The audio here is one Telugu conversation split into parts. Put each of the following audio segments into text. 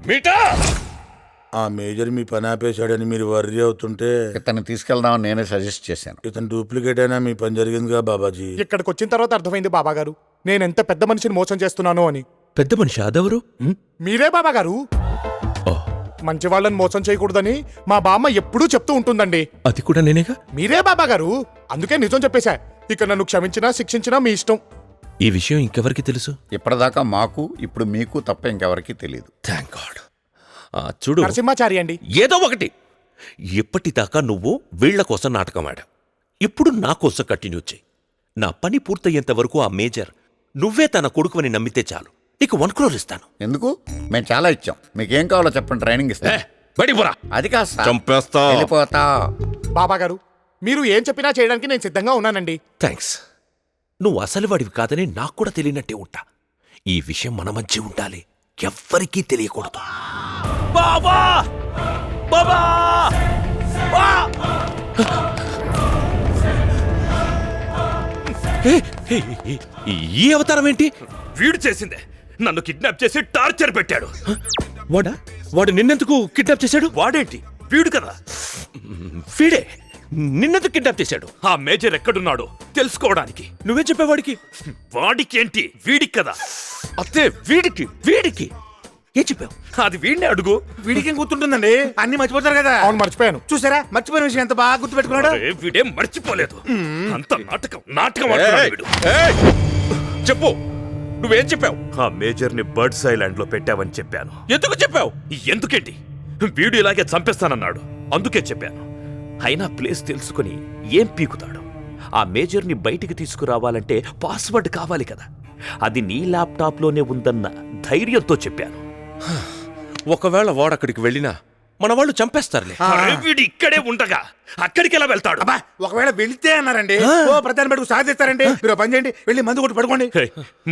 మీటా ఆ మేజర్ మీ పని ఆపేశాడని మీరు వర్రీ అవుతుంటే ఇతన్ని తీసుకెళ్దామని నేనే సజెస్ట్ చేశాను. ఇతను డూప్లికేట్ అయినా మీ పని జరిగిందిగా బాబాజీ. ఇక్కడికి వచ్చిన తర్వాత అర్థమైంది బాబా గారు నేను ఎంత పెద్ద మనిషిని మోసం చేస్తున్నాను అని. పెద్ద మనిషి అదెవరు? మీరే బాబా గారు. మంచి వాళ్ళని మోసం చేయకూడదని మా బామ్మ ఎప్పుడూ చెప్తూ ఉంటుందండి. అది కూడా నేనేగా. మీరే బాబా గారు, అందుకే నిజం చెప్పేశా. ఇక నన్ను క్షమించినా శిక్షించినా మీ ఇష్టం. ఈ విషయం ఇంకెవరికి తెలుసు? ఇప్పటిదాకా మాకు, ఇప్పుడు మీకు తప్ప ఇంకెవరికి తెలియదు. Thank God. చూడు నరసింహాచారి అండి. ఏదో ఒకటి. ఎప్పటిదాకా నువ్వు వీళ్ల కోసం నాటకం ఆడావు, ఇప్పుడు నా కోసం కంటిన్యూ చేయి. నా పని పూర్తయ్యేంత వరకు ఆ మేజర్ నువ్వే తన కొడుకుని నమ్మితే చాలు, నీకు 1 crore ఇస్తాను. ఎందుకు? మేము చాలా ఇచ్చాం, మీకేం కావాలో చెప్పండి, ట్రైనింగ్ ఇస్తాం. బడిపోరా. అది కాదు సార్. చంపేస్తా. వెళ్ళిపోతా. బాబా గారు, మీరు ఏం చెప్పినా చేయడానికి నేను సిద్ధంగా ఉన్నానండి. థ్యాంక్స్. నువ్వు అసలు వాడివి కాదని నాకు కూడా తెలియనట్టే ఉంటా. ఈ విషయం మన మధ్య ఉండాలి, ఎవ్వరికీ తెలియకూడదు. బాబా బాబా ఈ అవతారం ఏంటి? వీడు చేసిందే. నన్ను కిడ్నాప్ చేసి టార్చర్ పెట్టాడు. వాడు నిన్నెందుకు కిడ్నాప్ చేశాడు? వాడేంటి? వీడు కదా. వీడే నిన్నెందుకు కిడ్నాప్ చేశాడు? ఆ మేజర్ ఎక్కడున్నాడో తెలుసుకోవడానికి. నువ్వేం చెప్పేవాడికి? వాడికేంటి, వీడికి కదా. అత్తే వీడికి ఏం చెప్పావు? అది వీడిని అడుగు. వీడికేం గుర్తుంటుందండి, అన్ని మర్చిపోతారు కదా. అవును, మర్చిపోయాను. చూసారా, మర్చిపోయిన విషయం ఎంత బాగా గుర్తు పెట్టుకున్నాడు. అరే, వీడేం మర్చిపోలేదు. అంత నాటకం ఆడుతున్నాడు వీడు. చెప్పు, నువ్వేం చెప్పావు? ఆ మేజర్ ని బర్డ్స్ ఐలాండ్ లో పెట్టావని చెప్పాను. ఎందుకు చెప్పావు? ఎందుకేంటి? వీడు ఇలాగే చంపేస్తానన్నాడు, అందుకే చెప్పాను. అయినా ప్లేస్ తెలుసుకుని ఏం పీకుతాడు? ఆ మేజర్ ని బయటికి తీసుకురావాలంటే పాస్వర్డ్ కావాలి కదా. అది నీ ల్యాప్టాప్ లోనే ఉందన్న ధైర్యంతో చెప్పాను. ఒకవేళ వాడక్కడికి వెళ్ళినా మన వాళ్ళు చంపేస్తారులే. అరే, వీడు ఇక్కడే ఉండగా అక్కడికి ఎలా వెళ్తాడు? అబ్బా, ఒకవేళ వెళితే అన్నారండి, ఓ ప్రధాని పెట్టుకు సాధిస్తారండి. మీరు ఓ పని చేయండి, వెళ్ళి మందు కొట్టి పడుకోండి. హే,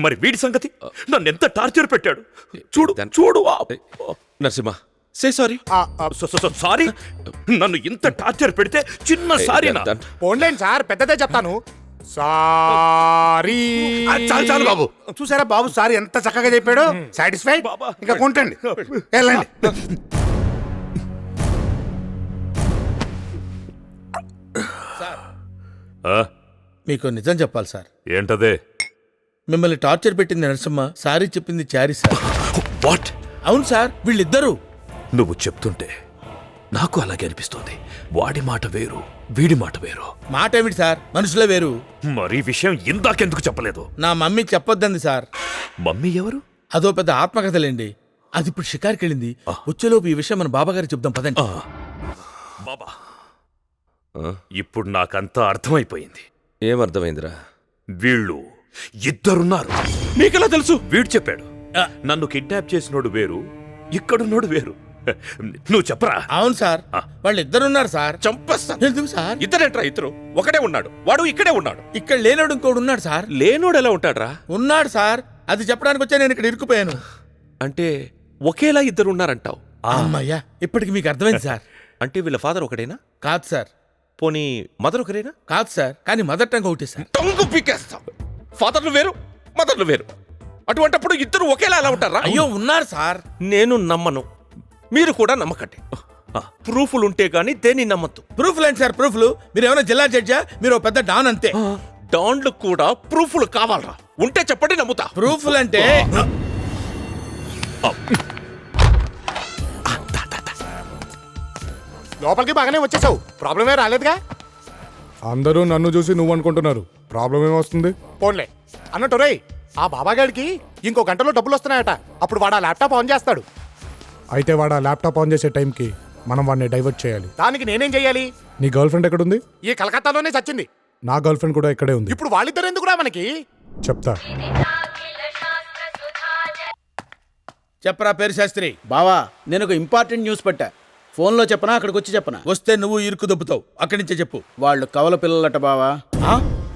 మరి వీడి సంగతి? నన్ను ఎంత టార్చర్ పెట్టాడు చూడు. Narasimha, say sorry. సారీ? నన్ను ఇంత టార్చర్ పెడితే చిన్న సారీ. పోన్లేండి సార్, పెద్దదే చెప్తాను. సారీ. చాలు చాలు బాబు. చూసారా బాబు సార్ ఎంత చక్కగా చెప్పాడు. సాటిస్ఫైడ్? ఇంకా కొంటండి, వెళ్ళండి. మీకు నిజం చెప్పాలి సార్. ఏంటదే? మిమ్మల్ని టార్చర్ పెట్టింది నరసింహ, సారీ చెప్పింది చారీ సార్. వాట్? అవును సార్, వీళ్ళిద్దరూ. నువ్వు చెప్తుంటే నాకు అలాగే అనిపిస్తోంది. వాడి మాట వేరు, వీడి మాట వేరు. మాట ఏమిటి సార్, మనుషులే వేరు. మరి విషయం ఇందాకెందుకు చెప్పలేదు? నా మమ్మీ చెప్పొద్దంది సార్. మమ్మీ ఎవరు? అదో పెద్ద ఆత్మకథలేండి. అది ఇప్పుడు షికార్కి వెళ్ళింది. వచ్చేలోపు ఈ విషయం మన బాబాగారికి చెప్దాం పదండి. బాబా, ఇప్పుడు నాకంతా అర్థమైపోయింది. ఏమర్థమైందిరా? వీళ్ళు ఇద్దరున్నారు. నీకెలా తెలుసు? వీడు చెప్పాడు. నన్ను కిడ్నాప్ చేసినోడు వేరు, ఇక్కడున్నోడు వేరు. నువ్వు చెప్పరా? అవును సార్, వాళ్ళిద్దరున్నారు సార్. చంపేస్తా. ఎందుకు సార్? ఇద్దరేంట్రా? ఇద్దరు ఒకడే ఉన్నాడు, వాడు ఇక్కడే ఉన్నాడు. ఇక్కడ లేనోడు ఇంకోడు ఉన్నాడు సార్. లేనోడు ఎలా ఉంటాడ్రా? ఉన్నాడు సార్, అది చెప్పడానికి వచ్చా నేను ఇక్కడ ఇరుక్కుపోయాను. అంటే ఒకేలా ఇద్దరు ఉన్నారంటావు? అమ్మయ్యా, ఇప్పటికి మీకు అర్థమైంది సార్. అంటే వీళ్ళ ఫాదర్ ఒకడేనా? కాదు సార్. పోనీ మదర్ ఒకరేనా? కాదు సార్, కానీ మదర్ టంగ్ ఒకటే సార్. టంగు పీకేస్తాం. ఫాదర్లు వేరు, మదర్లు వేరు. అటువంటప్పుడు ఇద్దరు ఒకేలా ఎలా ఉంటారా? అయ్యో, ఉన్నారు సార్. నేను నమ్మను, మీరు కూడా నమ్మకండి. ప్రూఫ్లు ఉంటే గానీ దేన్ని నమ్మద్దు. ప్రూఫ్లు ఏంటి సార్ ప్రూఫ్లు? మీరు ఏమైనా జిల్లా జడ్జా? మీరు పెద్ద డాన్ అంతే. డాన్లు కూడా ప్రూఫ్లు కావాలరా? ఉంటే చెప్పండి, నమ్ముతా. ప్రూఫ్లు అంటే లోపలికి బాగానే వచ్చేసావు, ప్రాబ్లమే రాలేదుగా. అందరూ నన్ను చూసి నువ్వు అనుకుంటున్నారు, ప్రాబ్లం ఏమొస్తుంది? పోన్లే అన్నట్టు రేయ్, ఆ బాబాగాడికి ఇంకో గంటలో డబ్బులు వస్తున్నాయట. అప్పుడు వాడు ఆ ల్యాప్టాప్ ఆన్ చేస్తాడు. అయితే వాడు ఆ ల్యాప్టాప్ ఆన్ చేసే టైంకి మనం వాడిని డైవర్ట్ చేయాలి. దానికి నేనేం చేయాలి? నీ గర్ల్ ఫ్రెండ్ ఎక్కడుంది? ఈ కలకత్తాలోనే చచ్చింది. నా గర్ల్ ఫ్రెండ్ కూడా ఇక్కడే ఉంది. ఇప్పుడు వాళ్ళిద్దరు ఎందుకురా మనకి? చెప్తా. చెప్పరా పేరు శాస్త్రి. బావా, నేను ఒక ఇంపార్టెంట్ న్యూస్ పెట్టా. ఫోన్లో చెప్పనా, అక్కడికి వచ్చి చెప్పనా? వస్తే నువ్వు ఇరుకు దొబ్బుతావు, అక్కడి నుంచే చెప్పు. వాళ్ళు కవల పిల్లలట బావా.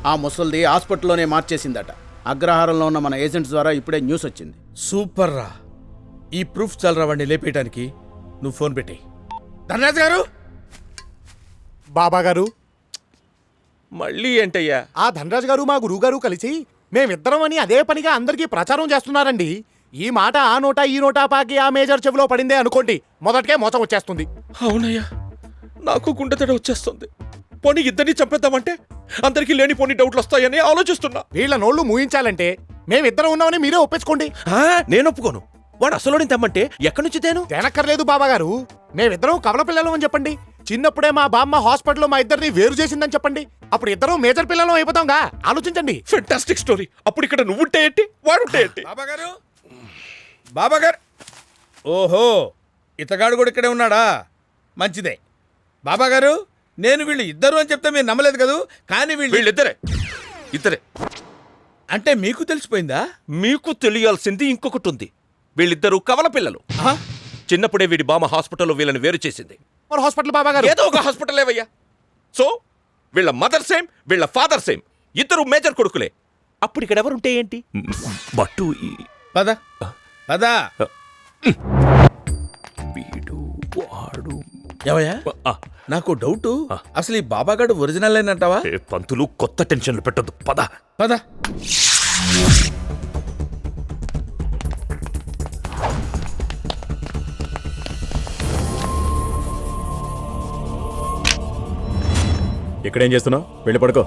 ఆ ముసల్ది హాస్పిటల్లోనే మార్చేసిందట. అగ్రహారంలో ఉన్న మన ఏజెంట్స్ ద్వారా ఇప్పుడే న్యూస్ వచ్చింది. సూపర్ రా. ఈ ప్రూఫ్ చాలరా వాడిని లేపేయటానికి. నువ్వు ఫోన్ పెట్టేయి. ధనరాజ్ గారు. బాబా గారు. మళ్ళీ ఏంటయ్యా? ఆ ధనరాజ్ గారు మా గురువు గారు కలిసి మేమిద్దరం అని అదే పనిగా అందరికీ ప్రచారం చేస్తున్నారండి. ఈ మాట ఆ నోటా ఈ నోటా పాకి ఆ మేజర్ చెవిలో పడిందే అనుకోండి, మొదటికే మోసం వచ్చేస్తుంది. అవునయ్యా, నాకు గుండెతడి వచ్చేస్తుంది. పోనీ ఇద్దరిని చంపేద్దామంటే అందరికీ లేనిపోని డౌట్లు వస్తాయని ఆలోచిస్తున్నా. వీళ్ళ నోళ్లు మూయించాలంటే మేమిద్దరం ఉన్నామని మీరే ఒప్పేసుకోండి. నేను ఒప్పుకోను. వాడు అసలుని తెమ్మంటే ఎక్కడి నుంచి తేను? తేనక్కర్లేదు బాబా గారు, మేమిద్దరం కవల పిల్లలం అని చెప్పండి. చిన్నప్పుడే మా బామ్మ హాస్పిటల్లో మా ఇద్దరిని వేరు చేసిందని చెప్పండి. అప్పుడు ఇద్దరం మేజర్ పిల్లలం అయిపోతాంగా. ఆలోచించండి. Fantastic story. అప్పుడు ఇక్కడ నువ్వుంటే ఏంటి, వాడుంటే ఏంటి? బాబాగారు, బాబాగారు, ఓహో ఇతగాడు కూడా ఇక్కడే ఉన్నాడా? మంచిదే. బాబాగారు, నేను వీళ్ళు ఇద్దరు అని చెప్తే మీరు నమ్మలేదు కదూ, కానీ వీళ్ళిద్దరే ఇద్దరే. అంటే మీకు తెలిసిపోయిందా? మీకు తెలియాల్సింది ఇంకొకటి ఉంది. వీళ్ళిద్దరూ కవల పిల్లలు. ఆహా. చిన్నప్పుడే వీడి బామ్మ హాస్పిటల్లో వీళ్ళని వేరు చేసింది. మరి హాస్పిటల్ బాబా గారు ఏదో ఒక హాస్పిటల్ ఏవయ్యా. సో వీళ్ళ మదర్ సేమ్, వీళ్ళ ఫాదర్ సేమ్, ఇద్దరు మేజర్ కొడుకులే. అప్పుడు ఇక్కడ ఎవరుంటే ఏంటి? బట్టు పద పద. వీడు వాడు. ఏవయ్యా, నాకు డౌట్, అసలు ఈ బాబాగాడు ఒరిజినల్ అంటావా? పంతులు, కొత్త టెన్షన్లు పెట్టొద్దు. పద పద. ఇక్కడేం చేస్తున్నావు? వెళ్ళి పడుకో.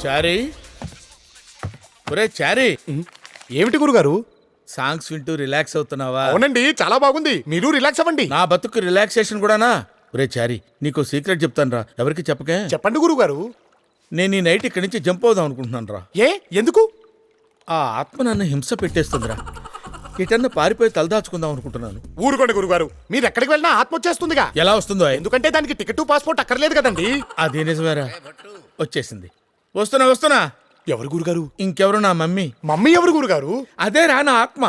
చారీ, ఒరే చారీ, ఏమిటి గురుగారు? సాంగ్స్ వింటూ రిలాక్స్ అవుతున్నావా? అవునండి, చాలా బాగుంది. మీరు రిలాక్స్ అవ్వండి. నా బతుకు రిలాక్సేషన్ కూడానా? ఒరే చారీ, నీకు సీక్రెట్ చెప్తాను రా, ఎవరికి చెప్పకే. చెప్పండి గురుగారు. నేను ఈ నైట్ ఇక్కడి నుంచి జంప్ అవుదాం అనుకుంటున్నాను రా. ఏ, ఎందుకు? ఆ ఆత్మ నన్ను హింస పెట్టేస్తుందిరా. ఎటన్నా పారిపోయి తలదాచుకుందాం అనుకుంటున్నాను. ఊరుకోండి గురుగారు, మీరు ఎక్కడికి వెళ్ళినా ఆత్మ వచ్చేస్తుందిగా. ఎలా వస్తుందో? ఎందుకంటే దానికి టికెట్ పాస్పోర్ట్ అక్కర్లేదు కదండి. అదే నిజమేరా, వచ్చేసింది. వస్తున్నా వస్తున్నా. ఎవరు గురుగారు? ఇంకెవరు, నా మమ్మీ. మమ్మీ ఎవరు గురుగారు? అదే రా నా ఆత్మ.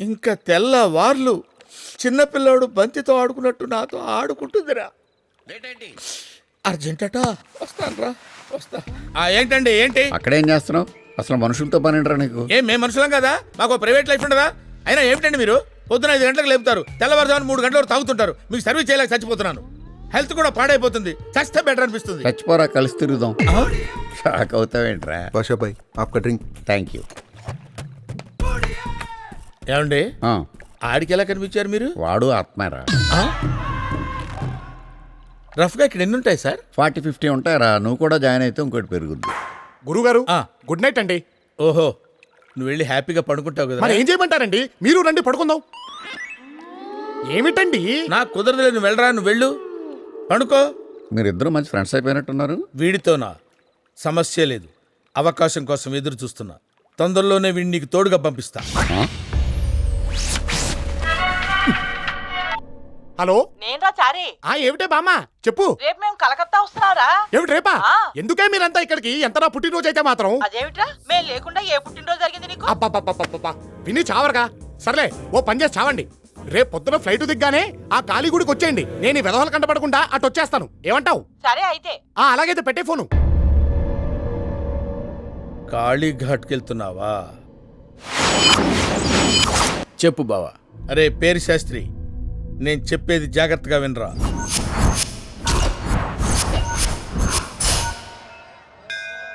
ఇంకా తెల్లవార్లు చిన్నపిల్లాడు బంతితో ఆడుకున్నట్టు నాతో ఆడుకుంటుందిరా. అర్జెంటట, వస్తాను రా, వస్తా. ఏంటండి, ఏంటి అక్కడేం చేస్తున్నావు? అసలు మనుషులతో పని ఏంట్రా నీకు? ఏం మేము మనుషులం కదా? మాకు ప్రైవేట్ లైఫ్ ఉండదా? అయినా ఏమిటండి మీరు పొద్దున 5 గంటలకు లేపుతారు, తెల్లవారుజామున 3 గంటల వరకు తాగుతుంటారు. మీకు సర్వీస్ చేయలేక చచ్చిపోతున్నాను. హెల్త్ కూడా పాడైపోతుంది. చస్తే బెటర్ అనిపిస్తుంది. చచ్చిపోరా, కలిసి తిరుగుదాం. షాక్ అవుతావేంట్రా? భాషాభాయ్ ఆప్కా డ్రింక్. Thank you. ఏమండి, ఆడికి ఎలా కనిపించారు మీరు? వాడు ఆత్మారా. రఫ్గా ఇక్కడ ఎన్ని ఉంటాయి సార్? 40-50 ఉంటాయరా. నువ్వు కూడా జాయిన్ అయితే ఇంకోటి పెరుగుద్ది. గురుగారు, గుడ్ నైట్ అండి. ఓహో, నువ్వు వెళ్ళి హ్యాపీగా పడుకుంటావు కదా. మరి ఏం చేయమంటారండి? మీరు రండి, పడుకుందాం. ఏమిటండి? నాకు కుదరదులే, నువ్వు వెళ్ళరా, నువ్వు వెళ్ళు, పడుకో. మీరిద్దరూ మంచి ఫ్రెండ్స్ అయిపోయినట్టున్నారు. వీడితోనా? సమస్య లేదు, అవకాశం కోసం ఎదురు చూస్తున్నా. తొందరలోనే వీడిని నీకు తోడుగా పంపిస్తా. హలో, నేనురా చారీ. ఏమిటే బామ్మ, చెప్పు. రేపు మేము కలకత్తా వస్తున్నారా? ఏమిటి రేపా? ఎందుకే మీరంతా ఇక్కడికి? ఎంత నా పుట్టినరోజు అయితే మాత్రం. అదేమిట్రా, మేము లేకుండా ఏ పుట్టినరోజు జరిగింది నీకు? అబ్బా, విని చావరగా. సర్లే, ఓ పని చేసి చావండి. రేపు పొద్దున ఫ్లైట్ దిగ్గానే ఆ కాళీగుడికి వచ్చేయండి. నేను ఈ వెధవలు కంటపడకుండా అటు వచ్చేస్తాను. ఏమంటావు? సరే అయితే. అలాగైతే పెట్టే ఫోను. కాళీఘాట్కి వెళ్తున్నావా? చెప్పు బావా. అరే పేరు శాస్త్రి, నేను చెప్పేది జాగ్రత్తగా వినరా.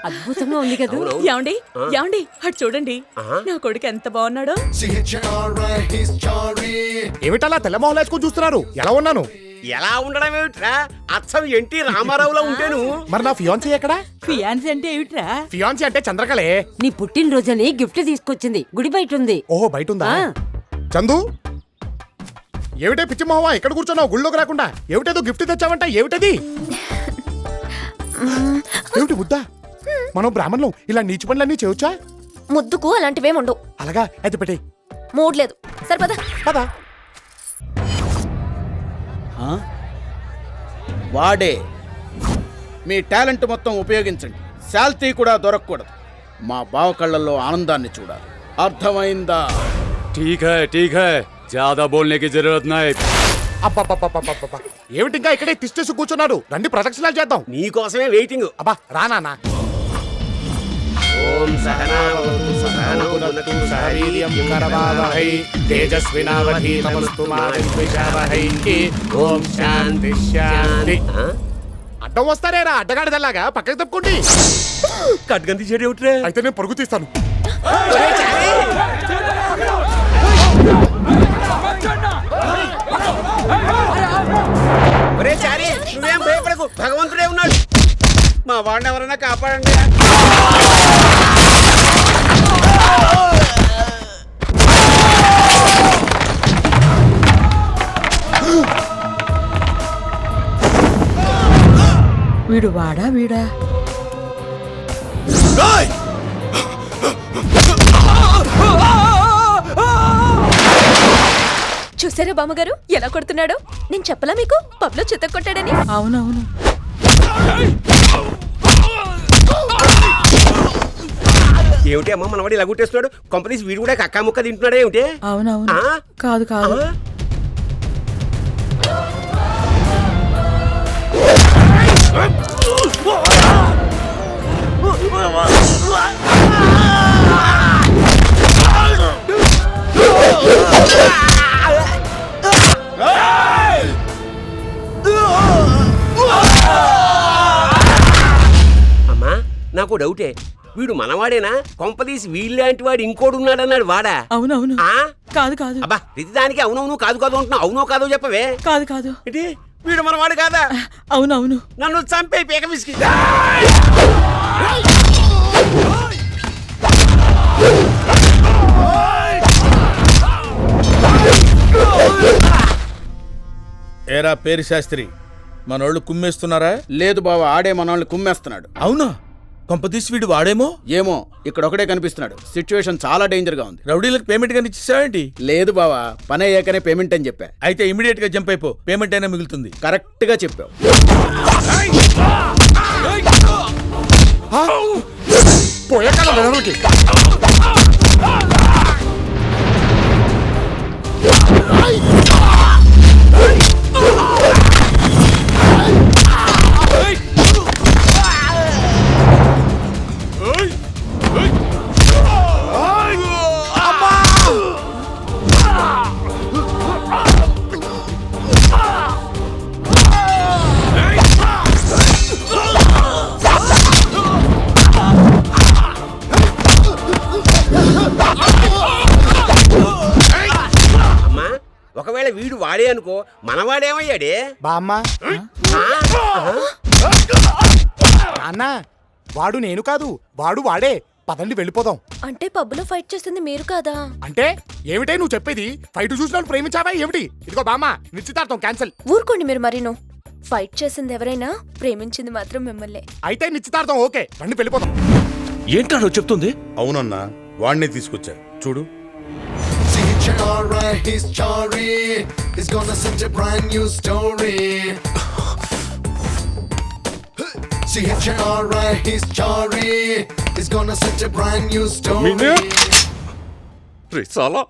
అద్భుతంగా ఉంది కదా. ఏమండి ఏమండి, అటు చూడండి, నా కొడుకు ఎంత బాగున్నాడో. ఏమిటలా తెల్లమొహం వేసుకొని చూస్తున్నారు? ఎలా ఉన్నాను? ఎలా ఉండడం ఏమిట్రా, అచ్చం ఎన్టీ రామారావులో ఉంటాను. మరి నా ఫియాన్సీ ఎక్కడా? ఫియాన్సీ అంటే ఏమిట్రా? ఫియాన్సీ అంటే చంద్రకళే. నీ పుట్టినరోజని గిఫ్ట్ తీసుకొచ్చింది, గుడి బయట ఉంది. ఓహో, బయట ఉందా? చందు, ఏమిటే పిచ్చి మొహమా ఇక్కడ కూర్చున్నావు గుళ్ళోకి రాకుండా? ఏమిటేదో గిఫ్ట్ తెచ్చావంట, ఏమిటది? ఏమిటి ముద్దా? మనం బ్రాహ్మణులం, ఇలా నీచి పనులన్నీ చేయొచ్చా? ముద్దుకు అలాంటివేముండవు. అలాగా అయితే పెట్టే. మూడ్ లేదు. సరే పద పదా. వాడే. మీ టాలెంట్ మొత్తం ఉపయోగించండి, శాల్తీ కూడా దొరకకూడదు. మా బావ కళ్ళల్లో ఆనందాన్ని చూడాలి, అర్థమైందా? ठीक है ज्यादा बोलने की जरूरत नहीं. అబ్బబ్బబ్బబ్బబ్బబ్బ. ఏమిటి ఇంకా ఇక్కడే తిష్టేసి కూర్చున్నారు? రండి ప్రదక్షిణాలు చేద్దాం. నీకోసమే వెయిటింగ్. అబ్బా రానా. ఓం సహనావతు సహనౌనతు వీర్యం కరవావహై తేజస్వినావధీతమస్తు మా విద్విషావహై. ఓం శాంతి శాంతి. అడ్డం వస్తారేరా అడ్డగాడిదల్లాగా పక్కకి తప్పుకోండి. కట్గంతి చెడు ఏమిట్రే? అయితే నేను పరుగు తీస్తాను. ఒరే చారి, నువ్వేం భయపడకు, భగవంతుడే ఉన్నాడు. మా వాడిని ఎవరైనా కాపాడండి. వీడు వాడా వీడా? చూసారా బామ్మగారు ఎలా కొడుతున్నాడో? నేను చెప్పలా మీకు పబ్లో చిత్త కొట్టాడని? అవునవును. ఏమిటి అమ్మ మనవాడు ఇలా గుట్టేస్తున్నాడు? కంపెనీస్ వీడు కూడా కక్కా ముక్క తింటున్నాడు ఏమిటి? అవునవును. ఆ? కాదు కాదు. అమ్మా నాకు డౌటే, వీడు మనవాడేనా? కొంపదీసి వీళ్ళంటి వాడు ఇంకోడు ఉన్నాడన్నాడు వాడా? అవునవును. ఆ? కాదు కాదు. అబ్బా ప్రతిదానికి అవునవును కాదు కాదు అంటున్నావు. అవునో కాదో చెప్పవే. కాదు కాదు. ఏంటి వీడు మనవాడు కాదా? అవునవును. నన్ను చంపే పీక విసికి. ఏరా పేరు శాస్త్రి, మనోళ్ళు కుమ్మేస్తున్నారా? లేదు బావ, ఆడే మనల్ని కుమ్మేస్తున్నాడు. అవునా? కొంపదీసి వీడు వాడేమో. ఏమో ఇక్కడ ఒకడే కనిపిస్తున్నాడు. సిచ్యువేషన్ చాలా డేంజర్ గా ఉంది. రౌడీలకు పేమెంట్ కానీ ఇచ్చేసావేంటి? లేదు బావా, పని అయ్యాకనే పేమెంట్ అని చెప్పా. అయితే ఇమీడియట్ గా జంప్ అయిపో, పేమెంట్ అయినా మిగులుతుంది. కరెక్ట్ గా చెప్పావు. పోయేకాలం వెనక్కి. అమ్మా ఒకవేళ వీడు వాడే అనుకో, మనవాడేమయ్యాడే? బామ్మ అన్న వాడు నేను కాదు, వాడు వాడే. పదండి వెళ్ళిపోదాం. అంటే పబ్లో ఫైట్ చేస్తుంది మీరు కాదా? అంటే ఏమిటే నువ్వు చెప్పేది? ఫైట్ చూసిన ప్రేమించావా ఏమిటి? ఇదిగో బామ్మ నిశ్చితార్థం క్యాన్సిల్. ఊరుకోండి మీరు మరీను. ఫైట్ చేసింది ఎవరైనా, ప్రేమించింది మాత్రం మిమ్మల్ని. అయితే నిశ్చితార్థం ఓకే, రండి వెళ్ళిపోదాం. ఏంట్రా నువ్వు చెప్తుంది? అవునన్నా, వాడిని తీసుకొచ్చా చూడు. He's Chari. He's gonna set a brand new story. CHRI, he's Chari. He's gonna set a brand new story. రే సాలా,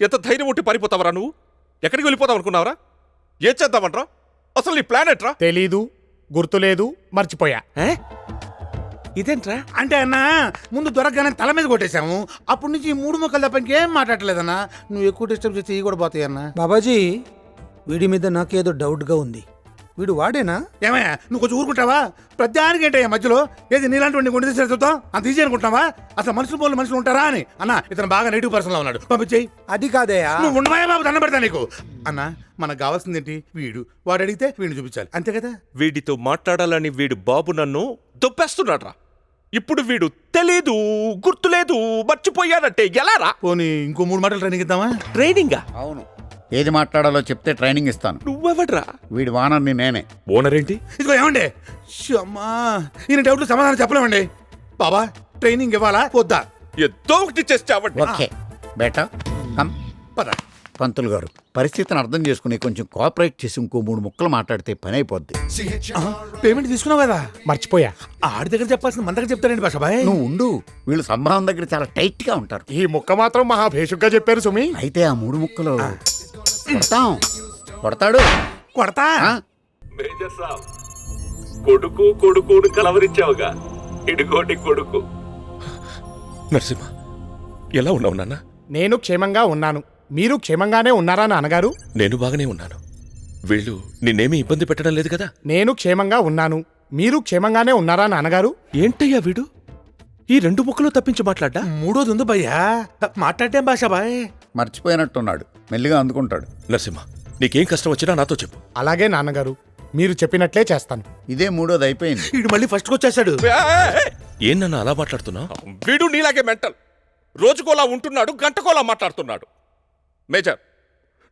ఎంత ధైర్యం ఉంటే పారిపోతావరా నువ్వు? ఎక్కడికి వెళ్ళిపోతావు అనుకున్నావరా? ఏం చేద్దామంట్రా? అసలు నీ ప్లాన్ ఎట్రా? తెలీదు, గుర్తులేదు, మర్చిపోయా. ఇదేంట్రా? అంటే అన్న ముందు దొరకగానే తల మీద కొట్టేశాము. అప్పటి నుంచి 3 ముక్కలు తప్ప ఇంకేం మాట్లాడలేదన్నా. నువ్వు ఎక్కువ డిస్టర్బ్ చేస్తే ఇవి కూడా పోతాయి అన్న. బాబాజీ, వీడి మీద నాకేదో డౌట్ గా ఉంది. వీడు వాడేనా? ఏమయ్యా నువ్వు కొంచెం ఊరుకుంటావా? ప్రతిదానికి ఏంటయ్యా మధ్యలో? ఏది నీలాంటి వాడిని గుండె తీసి చూద్దాం అంత ఈజీ అనుకుంటావా? అసలు మనుషులు ఉంటారా అని. అన్న ఇతను బాగా నెగిటివ్ పర్సన్ లా ఉన్నాడు, పంపించేయి. అది కాదయ్యా. నువ్వు ఉండవా బాబు, దండం పెడతా నీకు. అన్న మనకు కావాల్సింది ఏంటి? వీడు వాడు అడిగితే వీడిని చూపించాలి, అంతే కదా? వీడితో మాట్లాడాలని వీడు బాబు నన్ను దొబ్బేస్తున్నాడ్రా. ఇప్పుడు వీడు తెలీదు, గుర్తులేదు, మర్చిపోయాడంటే ఎలారా? పోనీ ఇంకో 3 మాటలు ట్రైనింగ్ ఇద్దామా? ట్రైనింగా? అవును, ఏది మాట్లాడాలో చెప్తే ట్రైనింగ్ ఇస్తాను. నువ్వెవడ్రా? వీడి వానర్ని నేనే. ఓనర్ ఏంటి? ఇదిగో ఏమండి, అమ్మా ఈయన డౌట్లు సమాధానం చెప్పలేమండి. బాబా ట్రైనింగ్ ఇవ్వాలా వద్దా? ఏదో ఒకటి చేస్తావండి. ఓకే బేటా కమ్. పద. పంతులు గారు, పరిస్థితిని అర్థం చేసుకుని కొంచెం కోఆపరేట్ చేసి ఇంకో 3 ముక్కలు మాట్లాడితే పని అయిపోద్ది. పేమెంట్ తీసుకున్నావు కదా? మర్చిపోయా. ఆడి దగ్గర చెప్పాల్సిన మన దగ్గర చెప్తారండి బాషాబాయ్. నువ్వు ఉండు, వీళ్ళు సంభావం దగ్గర చాలా టైట్ గా ఉంటారు. ఈ ముక్క మాత్రం మహా భేషుగ్గా చెప్పారు సుమి. అయితే ఆ 3 ముక్కలు కొడతాం. కొడతాడు. కొడతా ఆ? మేజర్ సాబ్ కొడుకును కలవరించావుగా ఇడుగోటి కొడుకు. నరసింహ ఎలా ఉన్నావు నాన్న? నేను క్షేమంగా ఉన్నాను. మీరు క్షేమంగానే ఉన్నారా నాన్నగారు? నేను బాగానే ఉన్నాను. వీళ్ళు నిన్నేమీ ఇబ్బంది పెట్టడం లేదు కదా? నేను క్షేమంగా ఉన్నాను. మీరు క్షేమంగానే ఉన్నారా నాన్నగారు? ఏంటయ్యా వీడు ఈ రెండు ముక్కలు తప్పించి మాట్లాడ్డా? మూడోది ఉంది భయ్యా, మాట్లాడటం భాష బాయ్. మర్చిపోయినట్టున్నాడు. మెల్లిగా అందుకుంటాడు. నరసింహ నీకేం కష్టం వచ్చినా నాతో చెప్పు. అలాగే నాన్నగారు, మీరు చెప్పినట్లే చేస్తాను. ఇదే మూడోది అయిపోయింది. వీడు మళ్ళీ ఫస్ట్కి వచ్చేసాడు. ఏం నన్ను అలా మాట్లాడుతున్నావు? వీడు నీలాగే మెంటల్. రోజుకోలా ఉంటున్నాడు, గంటకోలా మాట్లాడుతున్నాడు. మేజర్,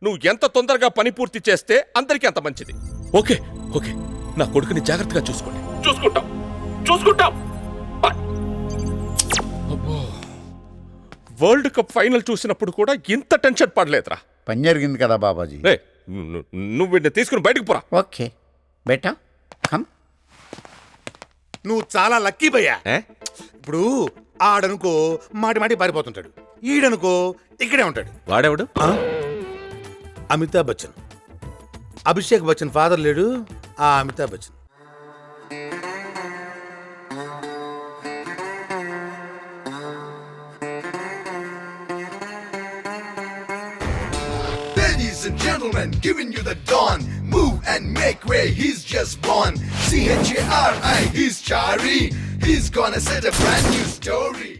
నువ్వు ఎంత తొందరగా పని పూర్తి చేస్తే అందరికీ అంత మంచిది. ఓకే ఓకే నా కొడుకుని జాగ్రత్తగా చూసుకోండి. చూసుకుంటాం. వరల్డ్ కప్ ఫైనల్ చూసినప్పుడు కూడా ఇంత టెన్షన్ పడలేదురా. పని జరిగింది కదా బాబాజీ. రే, నువ్వు వీడిని తీసుకుని బయటకు పోరా. ఓకే బేటా కమ్. నువ్వు చాలా లక్కీ భయ్యా. ఇప్పుడు ఆడనుకో మాటి పారిపోతుంటాడు, ఈడనుకో ఇక్కడే ఉంటాడు. వాడెవడు? అమితాబ్ బచ్చన్, అభిషేక్ బచ్చన్ ఫాదర్ లేడు, ఆ Amitabh Bachchan. Ladies and gentlemen, giving you the dawn. Move and make way, he's just born. C-H-A-R-I, he's Chari. He's gonna set a brand new story.